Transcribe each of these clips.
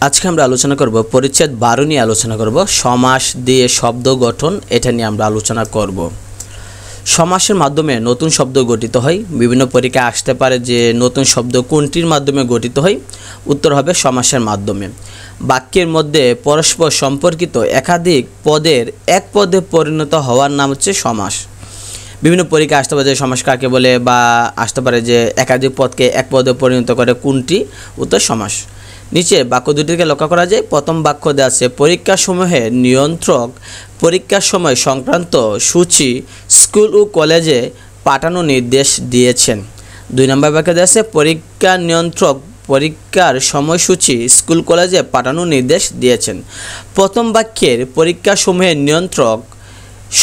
আজকে আমরা আলোচনা করব পরিচ্ছেদ 12 নিয়ে আলোচনা করব সমাস দিয়ে শব্দ গঠন এটা নিয়ে আমরা আলোচনা করব। সমাসের মাধ্যমে নতুন শব্দ গঠিত হয়। বিভিন্ন পরীক্ষায় আসতে পারে যে নতুন শব্দ কোনটির মাধ্যমে গঠিত হয়, উত্তর হবে সমাসের মাধ্যমে। বাক্যের মধ্যে পরস্পর সম্পর্কিত একাধিক পদের এক পদে পরিণত হওয়ার নাম হচ্ছে সমাস। বিভিন্ন পরীক্ষা আসতে পারে যে সমাস কাকে বলে, বা আসতে পারে যে একাধিক পদকে এক পদে পরিণত করে কোনটি, উত্তর সমাস। নিচে বাক্য দুটিকে লক্ষ্য করা যায়। প্রথম বাক্য দেওয়া আছে পরীক্ষাসমূহে নিয়ন্ত্রক পরীক্ষার সময় সংক্রান্ত সূচি স্কুল ও কলেজে পাঠানোর নির্দেশ দিয়েছেন। 2 নম্বর বাক্য দেওয়া আছে পরীক্ষা নিয়ন্ত্রক পরীক্ষার সময়সূচি স্কুল কলেজে পাঠানোর নির্দেশ দিয়েছেন। প্রথম বাক্যের পরীক্ষাসমূহের নিয়ন্ত্রক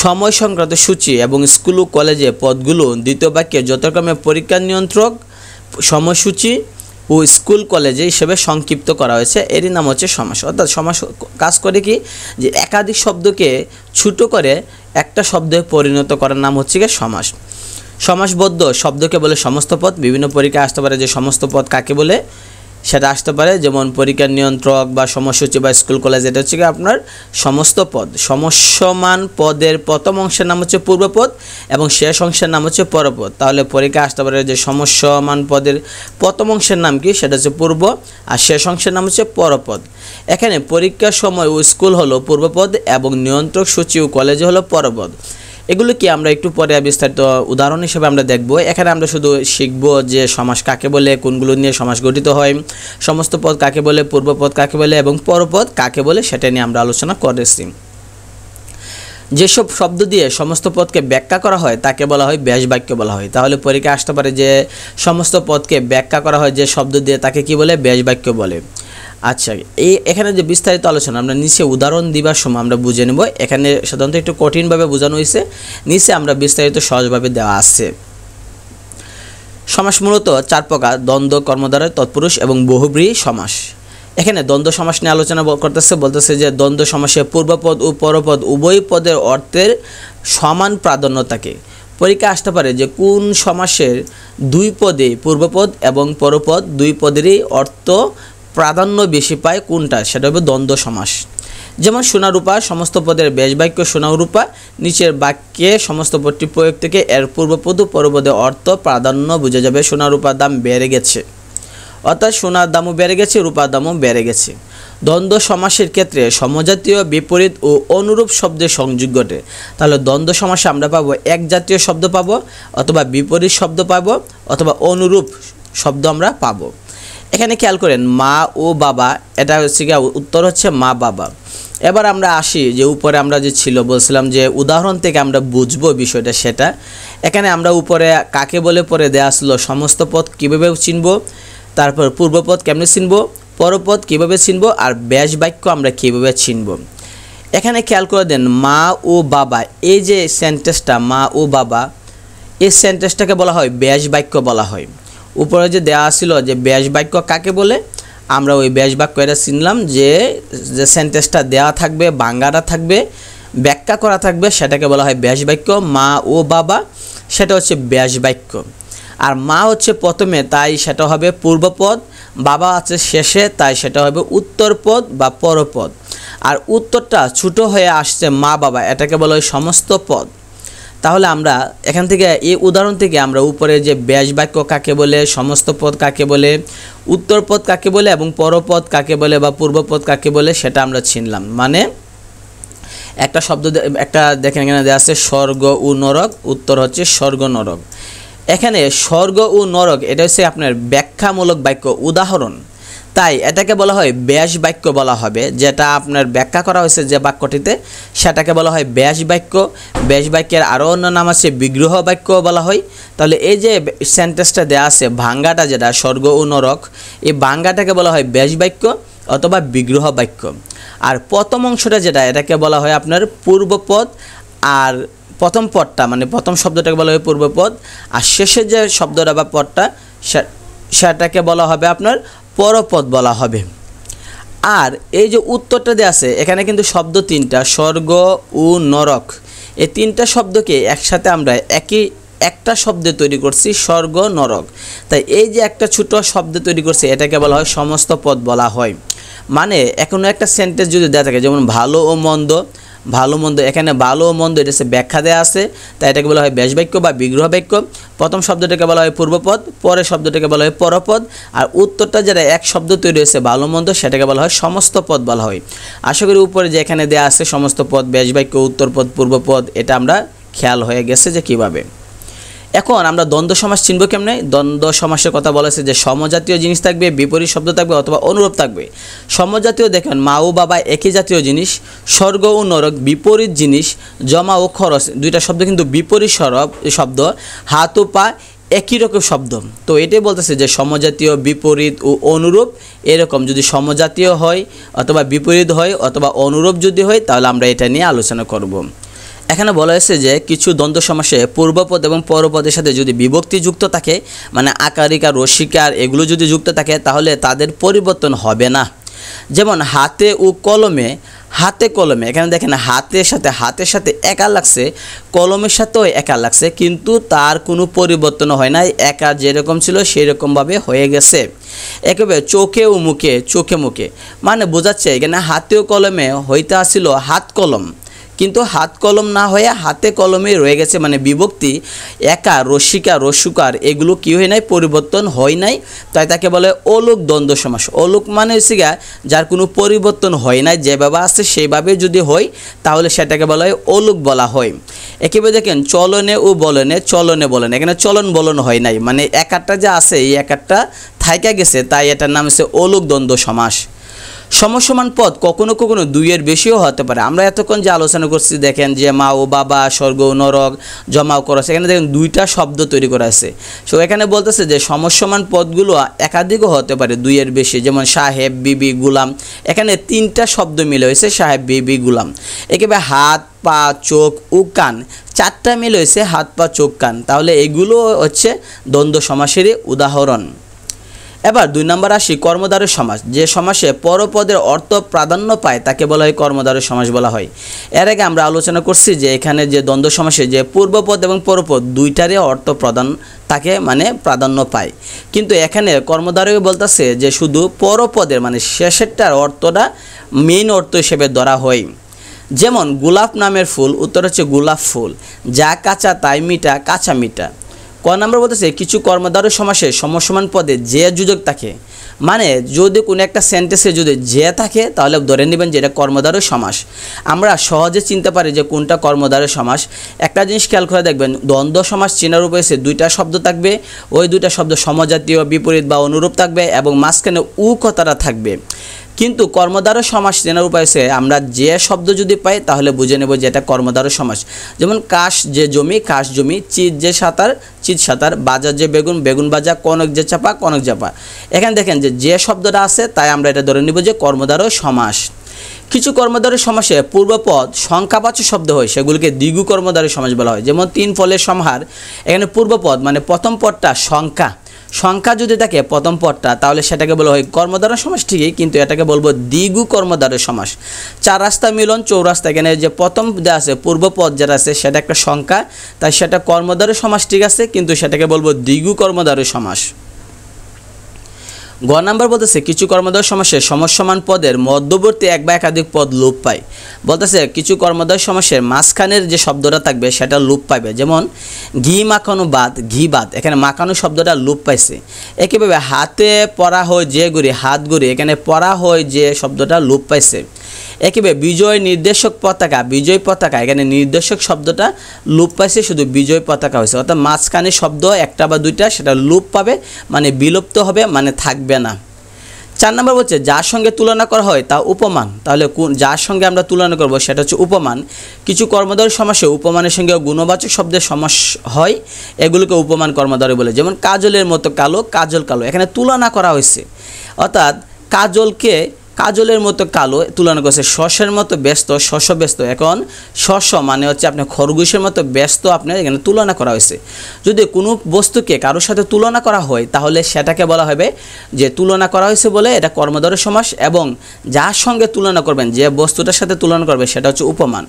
সময় সংক্রান্ত সূচি এবং স্কুল ও কলেজে পদগুলো দ্বিতীয় বাক্যে যথাক্রমে পরীক্ষা নিয়ন্ত্রক সময়সূচি ও স্কুল কলেজে হিসেবে সংক্ষিপ্ত করা হয়েছে, এরই নাম হচ্ছে সমাস। অর্থাৎ সমাস কাজ করে কি, যে একাধিক শব্দকে ছোট করে একটা শব্দে পরিণত করার নাম হচ্ছে কি সমাস। সমাসবদ্ধ শব্দকে বলে সমস্ত পদ। বিভিন্ন পরীক্ষায় আসতে পারে যে সমস্ত পদ কাকে বলে, সেটা আসতে পারে যেমন পরীক্ষা নিয়ন্ত্রক বা সময়সূচি বা স্কুল কলেজ, এটা হচ্ছে কি আপনার সমস্ত পদ। সমস্যমান পদের প্রথম অংশের নাম হচ্ছে পূর্বপদ এবং শেষ অংশের নাম হচ্ছে পরপদ। তাহলে পরীক্ষা আসতে পারে যে সমস্যমান পদের প্রথম অংশের নাম কি, সেটা হচ্ছে পূর্ব, আর শেষ অংশের নাম হচ্ছে পরপদ। এখানে পরীক্ষার সময় ও স্কুল হলো পূর্বপদ এবং নিয়ন্ত্রক সূচি ও কলেজে হলো পরপদ। এগুলো কি আমরা একটু পরে বিস্তারিত উদাহরণ হিসেবে আমরা দেখব। এখানে আমরা শুধু শিখব যে সমাস কাকে বলে, কোনগুলো নিয়ে সমাস গঠিত হয়, সমস্ত পদ কাকে বলে, পূর্বপদ কাকে বলে এবং পরপদ কাকে বলে, সেটা নিয়ে আমরা আলোচনা করেছি। যেসব শব্দ দিয়ে সমস্ত পদকে ব্যাখ্যা করা হয় তাকে বলা হয় ব্যাস বাক্য বলা হয়। তাহলে পরীক্ষা আসতে পারে যে সমস্ত পদকে ব্যাখ্যা করা হয় যে শব্দ দিয়ে তাকে কি বলে, ব্যাস বাক্য বলে। আচ্ছা, এখানে যে বিস্তারিত আলোচনা আমরা নিচে উদাহরণ দিবার সময় আমরা বুঝে নেব। এখানে সাধারণত একটু কঠিনভাবে বোঝানো হয়েছে, নিচে আমরা বিস্তারিত সহজভাবে দেওয়া আছে। সমাস মূলত 4 প্রকার: দ্বন্দ্ব, কর্মধারয়, তৎপুরুষ এবং বহুব্রীহি সমাস। এখানে দ্বন্দ্ব সমাস নিয়ে আলোচনা বলতেছে যে দ্বন্দ্ব সমাসে পূর্বপদ ও পরপদ উভয় পদের অর্থের সমান প্রাধান্য থাকে। পরীক্ষা আসতে পারে যে কোন সমাসের 2 পদে পূর্বপদ এবং পরপদ 2 পদেরই অর্থ প্রাধান্য বেশি পায় কোনটা, সেটা হবে দ্বন্দ্ব সমাস। যেমন সোনারূপা সমস্ত পদের ব্যাস বাক্য সোনারূপা, নিচের বাক্যে সমস্ত পদটি প্রয়োগ থেকে এর পূর্বপদ ও পরপদের অর্থ প্রাধান্য বোঝা যাবে। সোনারূপার দাম বেড়ে গেছে, অর্থাৎ সোনার দামও বেড়ে গেছে, রূপার দামও বেড়ে গেছে। দ্বন্দ্ব সমাসের ক্ষেত্রে সমজাতীয় বিপরীত ও অনুরূপ শব্দের সংযোগ ঘটে। তাহলে দ্বন্দ্ব সমাসে আমরা পাবো এক জাতীয় শব্দ পাবো, অথবা বিপরীত শব্দ পাবো, অথবা অনুরূপ শব্দ আমরা পাবো। এখানে খেয়াল করেন মা ও বাবা, এটা হচ্ছে কি উত্তর হচ্ছে মা বাবা। এবার আমরা আসি যে উপরে আমরা যে ছিল বলছিলাম যে উদাহরণ থেকে আমরা বুঝবো বিষয়টা, সেটা এখানে আমরা উপরে কাকে বলে পরে দেওয়া আসলো সমস্ত পদ কীভাবে চিনব, তারপর পূর্বপদ কেমনে চিনব, পরপদ কীভাবে চিনব, আর ব্যাস বাক্য আমরা কীভাবে চিনব। এখানে খেয়াল করে দেন মা ও বাবা, এই যে সেন্টেন্সটা মা ও বাবা, এই সেন্টেন্সটাকে বলা হয় ব্যাস বাক্য বলা হয়। উপরে যে দেওয়া ছিল যে ব্যাস বাক্য কাকে বলে, আমরা ওই ব্যাস বাক্য এটা চিনলাম যে সেন্টেন্সটা দেওয়া থাকবে, বাংলাটা থাকবে, ব্যাখ্যা করা থাকবে, সেটাকে বলা হয় ব্যাস বাক্য। মা ও বাবা সেটা হচ্ছে ব্যাস বাক্য। আর মা হচ্ছে প্রথমে, তাই সেটা হবে পূর্বপদ, বাবা আছে শেষে, তাই সেটা হবে উত্তরপদ বা পরপদ। আর উত্তরটা ছোটো হয়ে আসছে মা বাবা, এটাকে বলা হয় সমস্ত পদ। তাহলে আমরা এখান থেকে এই উদাহরণ থেকে আমরা উপরে যে ব্যাস বাক্য কাকে বলে, সমস্ত পদ কাকে বলে, উত্তরপদ কাকে বলে এবং পরপদ কাকে বলে বা পূর্বপদ কাকে বলে, সেটা আমরা চিনলাম। মানে একটা শব্দ একটা দেখেন এখানে দেওয়া আছে স্বর্গ ও নরক, উত্তর হচ্ছে স্বর্গ নরক। এখানে স্বর্গ ও নরক এটা হচ্ছে আপনার ব্যাখ্যামূলক বাক্য, উদাহরণ, তাই এটাকে বলা হয় ব্যাস বাক্য বলা হবে। যেটা আপনার ব্যাখ্যা করা হয়েছে যে বাক্যটিতে, সেটাকে বলা হয় ব্যাস বাক্য। ব্যাস বাক্যের আরও অন্য নাম আছে বিগ্রহ বাক্য বলা হয়। তাহলে এই যে সেন্টেন্সটা দেওয়া আছে ভাঙ্গাটা, যেটা স্বর্গ ও নরক, এই ভাঙ্গাটাকে বলা হয় ব্যাস বাক্য অথবা বিগ্রহ বাক্য। আর প্রথম অংশটা যেটা, এটাকে বলা হয় আপনার পূর্বপদ, আর প্রথম পদটা মানে প্রথম শব্দটাকে বলা হয় পূর্বপদ, আর শেষের যে শব্দটা বা পদটা সেটাকে বলা হবে আপনার পরপদ বলা হবে। আর এই যে উত্তরটা দেওয়া আছে এখানে কিন্তু শব্দ 3টা, স্বর্গ ও নরক, এই 3টা শব্দকে একসাথে আমরা একই একটা শব্দে তৈরি করছি, স্বর্গ নরক। তাই এই যে একটা ছোট শব্দ তৈরি করছি এটাকে বলা হয় সমস্ত পদ বলা হয়। মানে এখনো একটা সেন্টেন্স যদি দেওয়া থাকে, যেমন ভালো ও মন্দ, ভালো মন্দ, এখানে ভালো ও মন্দ এটা ব্যাখ্যা দেওয়া আছে, তাই এটাকে বলা হয় ব্যাস বাক্য বা বিগ্রহ বাক্য। প্রথম শব্দটাকে বলা হয় পূর্বপদ, পরের শব্দটাকে বলা হয় পরপদ, আর উত্তরটা যেটা এক শব্দ তৈরি হয়েছে ভালো মন্দ সেটাকে বলা হয় সমস্ত পদ বলা হয়। আশা করি উপরে যে এখানে দেওয়া আছে সমস্ত পদ, ব্যাস বাক্য, উত্তরপদ, পূর্বপদ, এটা আমরা খেয়াল হয়ে গেছে যে কীভাবে। এখন আমরা দ্বন্দ্ব সমাস চিনব কেমনে? দ্বন্দ্ব সমাসের কথা বলেছে যে সমজাতীয় জিনিস থাকবে, বিপরীত শব্দ থাকবে অথবা অনুরূপ থাকবে। সমজাতীয় দেখেন মা ও বাবা একই জাতীয় জিনিস, স্বর্গ ও নরক বিপরীত জিনিস, জমা ও খরচ দুইটা শব্দ কিন্তু বিপরীত শব্দ, হাত ও পা একই রকম শব্দ। তো এটাই বলতেছে যে সমজাতীয়, বিপরীত ও অনুরূপ, এরকম যদি সমজাতীয় হয় অথবা বিপরীত হয় অথবা অনুরূপ যদি হয় তাহলে আমরা এটা নিয়ে আলোচনা করব। এখানে বলা হয়েছে যে কিছু দ্বন্দ্ব সমাসে পূর্বপদ এবং পরপদের সাথে যদি বিভক্তি যুক্ত থাকে, মানে আকারিকা, রসিকার এগুলো যদি যুক্ত থাকে তাহলে তাদের পরিবর্তন হবে না। যেমন হাতে ও কলমে, হাতে কলমে, এখানে দেখেন হাতের সাথে একা লাগছে, কলমের সাথেও একা লাগছে, কিন্তু তার কোনো পরিবর্তন হয় না, একা যেরকম ছিল সেই রকমভাবে হয়ে গেছে। একেবারে চোখে ও মুখে, চোখে মুখে, মানে বোঝাচ্ছে এখানে হাতে ও কলমে হইতে আসছিল হাত কলম, কিন্তু হাত কলম না হয়ে হাতে কলমে রয়ে গেছে, মানে বিভক্তি একা, রসিকা, রসুকার এগুলো কি হয় নাই, পরিবর্তন হয় নাই, তাই তাকে বলে অলোক দ্বন্দ্ব সমাস। অলোক মানে হচ্ছে গা যার কোনো পরিবর্তন হয় নাই, যেভাবে আছে সেইভাবে যদি হয় তাহলে সেটাকে বলা হয় অলোক বলা হয়। একেবারে দেখেন চলনে ও বলনে, চলনে বলেন, এখানে চলন বলন হয় নাই, মানে একারটা যা আছে এই একারটা থাইকা গেছে, তাই এটার নাম হচ্ছে অলোক দ্বন্দ্ব সমাস। সমসমান পদ কখনো কখনো দুইয়ের বেশিও হতে পারে। আমরা এতক্ষণ যে আলোচনা করছি দেখেন যে মা ও বাবা, স্বর্গ ও নরক, জমা ও খরচ, এখানে দেখেন দুইটা শব্দ তৈরি করা আছে। সো এখানে বলতেছে যে সমসমান পদগুলো একাধিকও হতে পারে, দুইয়ের বেশি, যেমন সাহেব, বিবি, গুলাম, এখানে তিনটা শব্দ মিলে হয়েছে সাহেব, বিবি, গুলাম। একেবারে হাত, পা, চোখ ও কান, চারটা মিলে হয়েছে হাত, পা, চোখ, কান, তাহলে এগুলো হচ্ছে দ্বন্দ্ব সমাসেরই উদাহরণ। এবার 2 নম্বর আসি কর্মধারয় সমাস। যে সমাসে পরপদের অর্থ প্রাধান্য পায় তাকে বলা হয় কর্মধারয় সমাস বলা হয়। এর আগে আমরা আলোচনা করছি যে এখানে যে দ্বন্দ্ব সমাসে যে পূর্বপদ এবং পরপদ দুইটারই অর্থ প্রধান থাকে, মানে প্রাধান্য পায়, কিন্তু এখানে কর্মধারয় বলতেছে যে শুধু পরপদের মানে শেষেরটার অর্থটা মেইন অর্থ হিসেবে ধরা হয়। যেমন গোলাপ নামের ফুল, উত্তর হচ্ছে গোলাপ ফুল, যা কাঁচা তাই মিঠা, কাঁচা মিঠা। ক নম্বর বলতেছে কিছু কর্মধারয় সমাসে সমসমান পদে যে যোজক থাকে, মানে যদি কোনো একটা সেন্টেন্সে যদি যে থাকে তাহলে ধরে নেবেন যে এটা কর্মধারয় সমাস। আমরা সহজে চিনতে পারি যে কোনটা কর্মধারয় সমাস। একটা জিনিস খেয়াল করে দেখবেন, দ্বন্দ্ব সমাস চেনার উপায় হচ্ছে দুইটা শব্দ থাকবে, ওই দুইটা শব্দ সমজাতীয়, বিপরীত বা অনুরূপ থাকবে এবং মাঝখানে উ কথাটা থাকবে। কিন্তু কর্মধারয় সমাস চেনার উপায় হচ্ছে আমরা যে শব্দ যদি পাই তাহলে বুঝে নেব যে এটা কর্মধারয় সমাস। যেমন কাশ যে জমি, কাশ জমি, চিত যে সাঁতার, চিত সাঁতার, বাজার যে বেগুন, বেগুন বাজা, কনক যে চাপা, কনক চাপা। এখানে দেখেন যে শব্দটা আছে তাই আমরা এটা ধরে নিব যে কর্মধারয় সমাস। কিছু কর্মধারয় সমাসে পূর্বপদ সংখ্যাবাচক শব্দ হয়, সেগুলিকে দ্বিগু কর্মধারয় সমাস বলা হয়। যেমন 3 ফলের সমাহার, এখানে পূর্বপদ মানে প্রথম পদটা সংখ্যা যদি থাকে প্রথম পদটা তাহলে সেটাকে বলা হয় কর্মধারয় সমাস ঠিকই, কিন্তু এটাকে বলবো দ্বিগু কর্মধারয় সমাস। 4 রাস্তা মিলন, চৌরাস্তা, এখানে যে প্রথম যে আছে পূর্বপদ যেটা আছে সেটা একটা সংখ্যা, তাই সেটা কর্মধারয় সমাস ঠিক আছে, কিন্তু সেটাকে বলবো দ্বিগু কর্মধারয় সমাস। গ নাম্বার বলতেছে কিছু কর্মধারয় সমাসে সমসমান পদের মধ্যবর্তী এক বা একাধিক পদ লোপ পায়। বলতেছে কিছু কর্মধারয় সমাসের মাঝখানের যে শব্দটা থাকবে সেটা লোপ পাবে। যেমন ঘি মাখানো ভাত, ঘি ভাত, এখানে মাখানো শব্দটা লোপ পাইছে। একইভাবে হাতে পরা হয় যে ঘড়ি, হাত ঘড়ি, এখানে পরা হয় যে শব্দটা লোপ পাইছে। একইভাবে বিজয় নির্দেশক পতাকা, বিজয় পতাকা, এখানে নির্দেশক শব্দটা লোপ পাইছে, শুধু বিজয় পতাকা হয়েছে, অর্থাৎ মাঝখানে শব্দ একটা বা দুইটা সেটা লোপ পাবে, মানে বিলুপ্ত হবে, মানে থাকবে না। 4 নম্বর বলছে যার সঙ্গে তুলনা করা হয় তা উপমান। তাহলে যার সঙ্গে আমরা তুলনা করব সেটা হচ্ছে উপমান। কিছু কর্মধারয় সমাসে উপমানের সঙ্গে গুণবাচক শব্দের সমাস হয়, এগুলোকে উপমান কর্মধারয় বলে। যেমন কাজলের মতো কালো, কাজল কালো, এখানে তুলনা করা হয়েছে, অর্থাৎ কাজলকে কাজলের মতো কালো তুলনা করছে শস্যের মতো ব্যস্ত, শস্য ব্যস্ত। এখন শস্য মানে হচ্ছে আপনার খরগোশের মতো ব্যস্ত আপনার এখানে তুলনা করা হয়েছে। যদি কোনো বস্তুকে কারোর সাথে তুলনা করা হয় তাহলে সেটাকে বলা হবে যে তুলনা করা হয়েছে বলে এটা কর্মধারয় সমাস, এবং যার সঙ্গে তুলনা করবেন যে বস্তুটার সাথে তুলনা করবে সেটা হচ্ছে উপমান।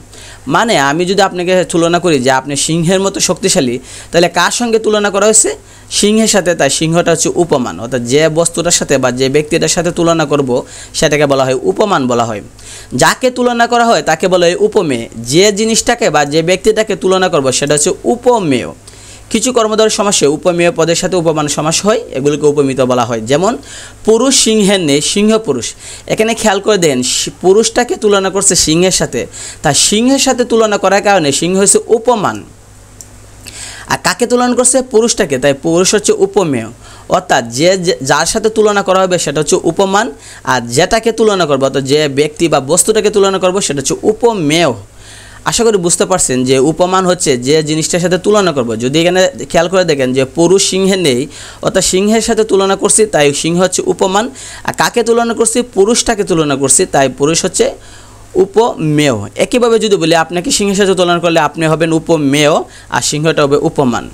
মানে আমি যদি আপনাকে তুলনা করি যে আপনি সিংহের মতো শক্তিশালী, তাহলে কার সঙ্গে তুলনা করা হয়েছে? সিংহের সাথে। তাই সিংহটা হচ্ছে উপমান, অর্থাৎ যে বস্তুটার সাথে বা যে ব্যক্তিটার সাথে তুলনা করব সেটাকে বলা হয় উপমান বলা হয়। যাকে তুলনা করা হয় তাকে বলা হয় উপমেয়। যে জিনিসটাকে বা যে ব্যক্তিটাকে তুলনা করব সেটা হচ্ছে উপমেয়। কিছু কর্মধারয় সমাসে উপমেয় পদের সাথে উপমান সমাস হয়, এগুলোকে উপমিত বলা হয়। যেমন পুরুষ সিংহের নেই, সিংহ পুরুষ। এখানে খেয়াল করে দেন পুরুষটাকে তুলনা করছে সিংহের সাথে, তাই সিংহের সাথে তুলনা করার কারণে সিংহ হচ্ছে উপমান। আর কাকে তুলনা করছে? পুরুষটাকে, তাই পুরুষ হচ্ছে উপমেয়। অর্থাৎ যার সাথে তুলনা করা হবে সেটা হচ্ছে উপমান, আর যেটাকে তুলনা করবো অর্থাৎ যে ব্যক্তি বা বস্তুটাকে তুলনা করবো সেটা হচ্ছে উপমেয়। আশা করি বুঝতে পারছেন যে উপমান হচ্ছে যে জিনিসটার সাথে তুলনা করব। যদি এখানে খেয়াল করে দেখেন যে পুরুষ সিংহের নেই, অর্থাৎ সিংহের সাথে তুলনা করছি, তাই সিংহ হচ্ছে উপমান। আর কাকে তুলনা করছি? পুরুষটাকে তুলনা করছি, তাই পুরুষ হচ্ছে উপমেয়। একইভাবে যদি বলি আপনাকে সিংহের সাথে তুলনা করলে আপনি হবেন উপমেয় আর সিংহটা হবে উপমান।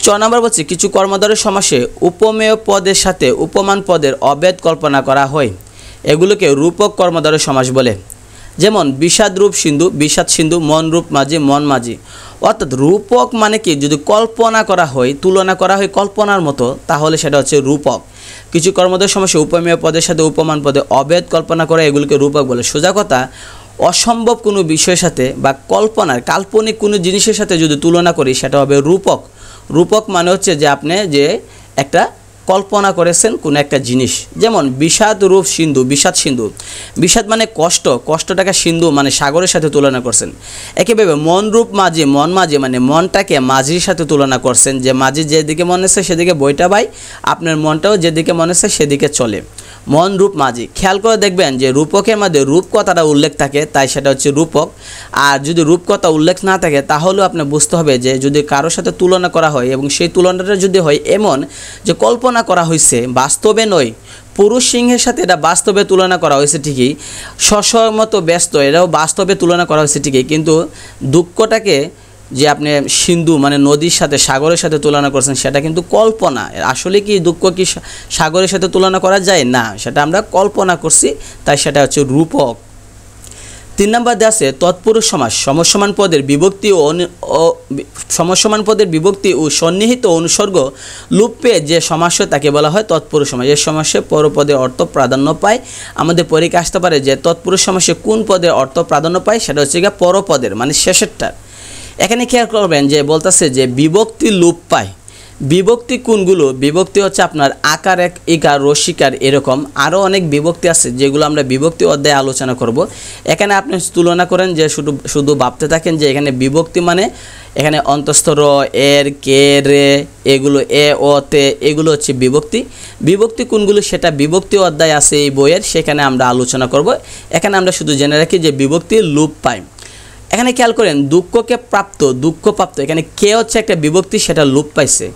6 নম্বর বলছি কিছু কর্মধারয় সমাসে উপমেয় পদের সাথে উপমান পদের অভেদ কল্পনা করা হয়, এগুলোকে রূপক কর্মধারয় সমাস বলে। যেমন বিষাদ রূপ সিন্ধু, বিষাদ সিন্ধু, মন রূপ মাঝি, মন মাঝি। অর্থাৎ রূপক মানে কি? যদি কল্পনা করা হয়, তুলনা করা হয় কল্পনার মতো, তাহলে সেটা হচ্ছে রূপক। কিছু কর্মধারয় সমাসে উপমেয় পদের সাথে উপমান পদে অভেদ কল্পনা করা, এগুলোকে রূপক বলে। সোজা কথা, অসম্ভব কোনো বিষয়ের সাথে বা কল্পনার কাল্পনিক কোনো জিনিসের সাথে যদি তুলনা করি সেটা হবে রূপক। রূপক মানে হচ্ছে যে আপনি যে একটা কল্পনা করেছেন কোনো একটা জিনিস। যেমন বিষাদ রূপ সিন্ধু, বিষাদ সিন্ধু। বিষাদ মানে কষ্ট, কষ্টটাকে সিন্ধু মানে সাগরের সাথে তুলনা করছেন। একইভাবে মন রূপ মাঝি, মন মাঝি মানে মনটাকে মাঝির সাথে তুলনা করছেন, যে মাঝি যেদিকে মনে হচ্ছে সেদিকে বইটা বাই, আপনার মনটাও যেদিকে মনে হচ্ছে সেদিকে চলে। মন রূপ মাঝি। খেয়াল করে দেখবেন যে রূপকের মধ্যে রূপ কথাটা উল্লেখ থাকে, তাই সেটা হচ্ছে রূপক। আর যদি রূপ কথা উল্লেখ না থাকে তাহলেও আপনি বুঝতে হবে যে যদি কারোর সাথে তুলনা করা হয় এবং সেই তুলনাটা যদি হয় এমন যে কল্পনা করা হয়েছে, বাস্তবে নয়। পুরুষ সিংহের সাথে এটা বাস্তবে তুলনা করা হয়েছে ঠিকই, শস্যর মতো ব্যস্ত এটাও বাস্তবে তুলনা করা হয়েছে ঠিকই, কিন্তু দুঃখটাকে যে আপনি সিন্ধু মানে নদীর সাথে সাগরের সাথে তুলনা করছেন সেটা কিন্তু কল্পনা। আসলে কি দুঃখ কি সাগরের সাথে তুলনা করা যায় না, সেটা আমরা কল্পনা করছি, তাই সেটা হচ্ছে রূপক। 3 নম্বর দেওয়া আছে তৎপুরুষ সমাস। সমসমান পদের বিভক্তি সমসমান পদের বিভক্তি ও সন্নিহিত অনুসর্গ লোপ পেয়ে যে সমাস তাকে বলা হয় তৎপুরুষ সমাস। এই সমাসে পরপদের অর্থ প্রাধান্য পায়। আমাদের পরীক্ষা আসতে পারে যে তৎপুরুষ সমাসে কোন পদের অর্থ প্রাধান্য পায়, সেটা হচ্ছে গিয়ে পরপদের মানে শেষেরটা। এখানে খেয়াল করবেন যে বলতেছে যে বিভক্তি লোপ পায়। বিভক্তি কোনগুলো? বিভক্তি হচ্ছে আপনার আকার, এক, ইকার, রসিকার, এরকম আরও অনেক বিভক্তি আছে যেগুলো আমরা বিভক্তি অধ্যায়ে আলোচনা করব। এখানে আপনি তুলনা করেন যে শুধু ভাবতে থাকেন যে এখানে বিভক্তি মানে এখানে অন্তস্থ র, এর, কে, রে, এগুলো এ, ও, তে, এগুলো হচ্ছে বিভক্তি। বিভক্তি কোনগুলো সেটা বিভক্তি অধ্যায় আছে এই বইয়ের, সেখানে আমরা আলোচনা করব। এখানে আমরা শুধু জেনে রাখি যে বিভক্তি লোপ পায়। এখানে খেয়াল করেন দুঃখকে প্রাপ্ত, দুঃখ প্রাপ্ত, এখানে কে হচ্ছে একটা বিভক্তি, সেটা লোপ পাইছে।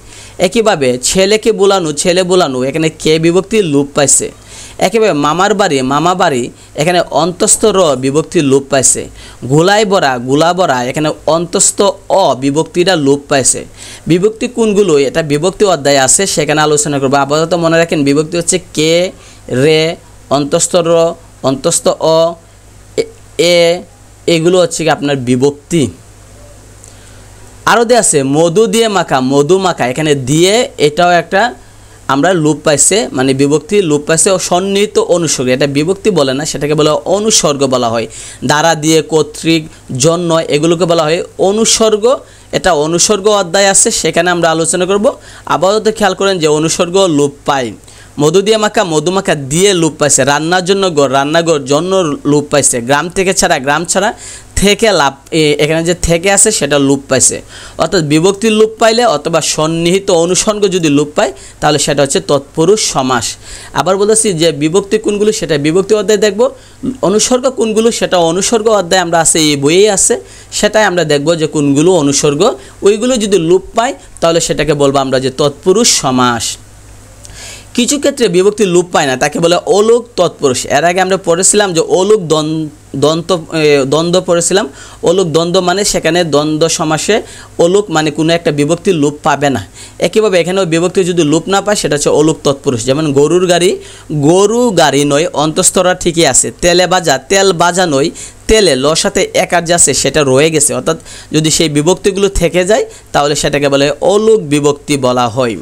একইভাবে ছেলেকে বোলানো, ছেলে বোলানো, এখানে কে বিভক্তি লোপ পাইছে। একইভাবে মামার বাড়ি, মামা বাড়ি, এখানে অন্তস্থ র বিভক্তি লোপ পাইছে। গোলাই বরা, গোলা বরা, এখানে অন্তস্থ অ বিভক্তিটা লোপ পাইছে। বিভক্তি কোনগুলো এটা বিভক্তি অধ্যায় আছে, সেখানে আলোচনা করবো। আপাতত মনে রাখেন বিভক্তি হচ্ছে কে, রে, অন্তস্থ র, অন্তস্থ অ, এ, এগুলো হচ্ছে কি আপনার বিভক্তি। আরও দিয়ে আছে মধু দিয়ে মাখা, মধু মাখা, এখানে দিয়ে এটাও একটা আমরা লোপ পাইছে মানে বিভক্তি লোপ পাইছে। ও সন্নিহিত অনুসর্গ, এটা বিভক্তি বলে না, সেটাকে বলা হয় অনুসর্গ বলা হয়। দ্বারা, দিয়ে, কর্তৃক, জন্য, এগুলোকে বলা হয় অনুসর্গ। এটা অনুসর্গ অধ্যায় আছে, সেখানে আমরা আলোচনা করব। আপাতত খেয়াল করেন যে অনুসর্গ লোপ পায়। মধু দিয়ে মাখা, মধুমাখা দিয়ে লোপ পাইছে। রান্নার জন্য গড়, রান্নাঘর, জন্য লোপ পাইছে। গ্রাম থেকে ছাড়া, গ্রাম ছাড়া, থেকে লাভ, এখানে যে থেকে আছে সেটা লোপ পাইছে। অর্থাৎ বিভক্তির লোপ পাইলে অথবা সন্নিহিত অনুসর্গ যদি লোপ পায় তাহলে সেটা হচ্ছে তৎপুরুষ সমাস। আবার বলেছি যে বিভক্তি কোনগুলো সেটা বিভক্তি অধ্যায় দেখব, অনুসর্গ কোনগুলো সেটা অনুসর্গ অধ্যায় আমরা আছে এই বইয়েই আছে, সেটাই আমরা দেখব যে কোনগুলো অনুসর্গ। ওইগুলো যদি লোপ পায় তাহলে সেটাকে বলবো আমরা যে তৎপুরুষ সমাস। কিছু ক্ষেত্রে বিভক্তি লোপ পায় না, তাকে বলে অলোক তৎপুরুষ। এর আগে আমরা পড়েছিলাম যে অলোক দ্বন্দ্ব পড়েছিলাম। অলোক দ্বন্দ্ব মানে সেখানে দ্বন্দ্ব সমাসে অলোক মানে কোনো একটা বিভক্তি লোপ পাবে না। একইভাবে এখানেও বিভক্তি যদি লোপ না পায় সেটা হচ্ছে অলোক তৎপুরুষ। যেমন গরু গাড়ি নয়, অন্তঃস্থরা ঠিকই আছে। তেল বাজা নয়, তেলে ল সাথে একার যে আছে সেটা রয়ে গেছে, অর্থাৎ যদি সেই বিভক্তিগুলো থেকে যায় তাহলে সেটাকে বলে অলোক বিভক্তি বলা হয়।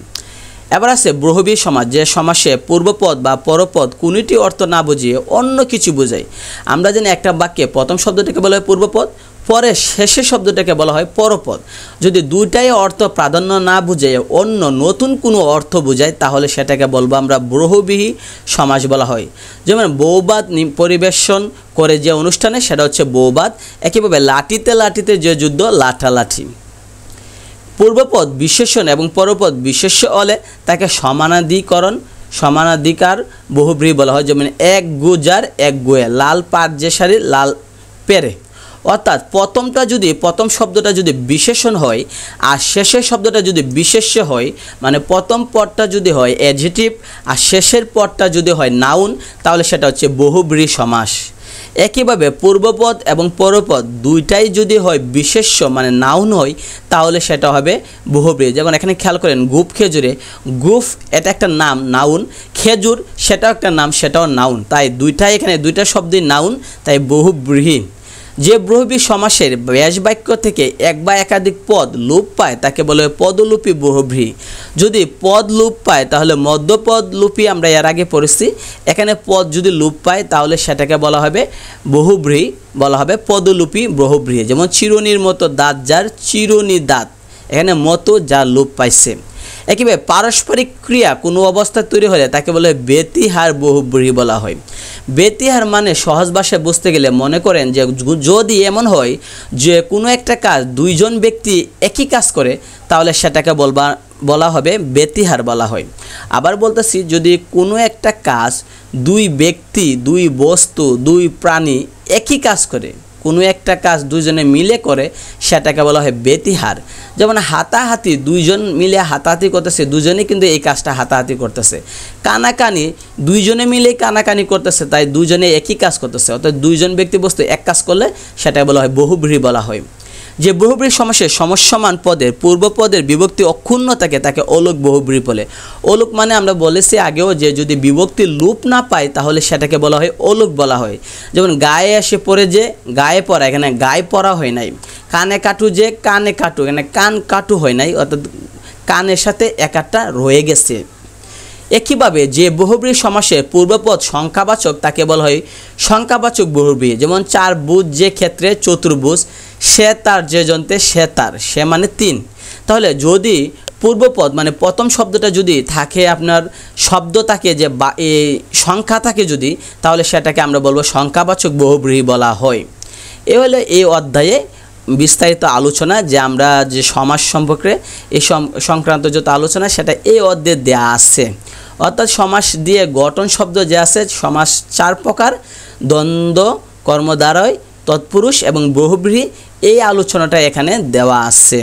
এবার আছে বহুব্রীহি সমাস, যে সমাসে পূর্বপদ বা পরপদ কোনোটি অর্থ না বুঝিয়ে অন্য কিছু বোঝায়। আমরা জানি একটা বাক্যে প্রথম শব্দটাকে বলা হয় পূর্বপদ, পরে শেষের শব্দটাকে বলা হয় পরপদ। যদি দুইটাই অর্থ প্রাধান্য না বুঝে অন্য নতুন কোনো অর্থ বোঝায় তাহলে সেটাকে বলবো আমরা বহুব্রীহি সমাস বলা হয়। যেমন বৌবাদ পরিবেশন করে যে অনুষ্ঠানে সেটা হচ্ছে বৌবাদ। একইভাবে লাঠিতে যে যুদ্ধ লাঠালাঠি। পূর্বপদ বিশেষণ এবং পরপদ বিশেষ্য হলে তাকে সমানাধিকার বহুব্রীহি বলা হয়। যেমন এক গুজার এক গুয়ে, লাল পাট যে শাড়ি লাল পেরে। অর্থাৎ প্রথম শব্দটা যদি বিশেষণ হয় আর শেষের শব্দটা যদি বিশেষ্য হয়, মানে প্রথম পদটা যদি হয় অ্যাডজেটিভ আর শেষের পদটা যদি হয় নাউন, তাহলে সেটা হচ্ছে বহুব্রীহি সমাস। একইভাবে পূর্বপদ এবং পরপদ দুইটাই যদি হয় বিশেষ্য মানে নাউন হয় তাহলে সেটা হবে বহুব্রীহি। যেমন এখানে খেয়াল করেন গুফ খেজুরে, গুফ এটা একটা নাম নাউন, খেজুর সেটাও একটা নাম সেটাও নাউন, তাই এখানে দুইটা শব্দই নাউন, তাই বহুব্রীহি। যে বহুব্রীহি সমাসের ব্যাস বাক্য থেকে এক বা একাধিক পদ লোপ পায় তাকে বলে পদলোপী বহুব্রীহি। যদি পদ লোপ পায় তাহলে মধ্যপদ লোপী, আমরা এর আগে পড়েছি। এখানে পদ যদি লোপ পায় তাহলে সেটাকে বলা হবে বহুব্রীহি, বলা হবে পদলোপী বহুব্রীহি। যেমন চিরুনির মতো দাঁত যার, চিরুনি দাঁত, এখানে মতো যা লোপ পাইছে। একইভাবে পারস্পরিক ক্রিয়া কোনো অবস্থায় তৈরি হলে তাকে বলে ব্যতিহার বহুব্রীহি বলা হয়। ব্যতিহার মানে সহজ ভাষায় বুঝতে গেলে মনে করেন যে যদি এমন হয় যে কোনো একটা কাজ দুইজন ব্যক্তি একই কাজ করে তাহলে সেটাকে বলা হবে ব্যতিহার বলা হয়। আবার বলতেছি, যদি কোনো একটা কাজ দুই ব্যক্তি, দুই বস্তু, দুই প্রাণী একই কাজ করে, কোনো একটা কাজ দুইজনে মিলে করে সেটাকে বলা হয় ব্যতিহার। যেমন হাতাহাতি, দুইজন মিলে হাতাহাতি করতেছে, দুজনেই কিন্তু এই কাজটা হাতাহাতি করতেছে। কানাকানি, দুইজনে মিলে কানাকানি করতেছে, তাই দুইজনে একই কাজ করতেছে, অর্থাৎ দুইজন ব্যক্তি বস্তু এক কাজ করলে সেটাকে বলা হয় বহুব্রীহি বলা হয়। যে বহুব্রীহি সমাসে সমসমান পদের পূর্বপদের বিভক্তি অক্ষুণ্ণ থাকে তাকে অলোক বহুব্রীহি বলে। অলোক মানে আমরা বলেছি আগেও যে যদি বিভক্তি লোপ না পায় তাহলে সেটাকে বলা হয় অলোক বলা হয়। যেমন গায়ে এসে পড়ে, যে গায়ে পড়া, এখানে গায়ে পড়া হয় নাই। কানে কাটু, যে কানে কাটু, এখানে কান কাটু হয় নাই, অর্থাৎ কানের সাথে একটা রয়ে গেছে। একইভাবে যে বহুব্রীহি সমাসের পূর্বপদ সংখ্যাবাচক তাকে বলা হয় সংখ্যাবাচক বহুব্রীহি। যেমন চার বুধ যে ক্ষেত্রে চতুর্ভুজ, সে তার যে যন্ত্রে সে তার, সে মানে 3। তাহলে যদি পূর্বপদ মানে প্রথম শব্দটা যদি থাকে আপনার শব্দ থাকে যে সংখ্যা থাকে যদি, তাহলে সেটাকে আমরা বলবো সংখ্যাবাচক বহুব্রীহি বলা হয়। এ হলো এই অধ্যায়ে বিস্তারিত আলোচনা, যে আমরা যে সমাস সম্পর্কে এই সংক্রান্ত যত আলোচনা সেটা এই অধ্যায়ে দেওয়া আছে। অর্থাৎ সমাস দিয়ে গঠন শব্দ যে আছে, সমাস 4 প্রকার, দ্বন্দ্ব, কর্মদ্বারয়, তৎপুরুষ এবং বহুব্রীহি, এই আলোচনাটা এখানে দেওয়া আছে।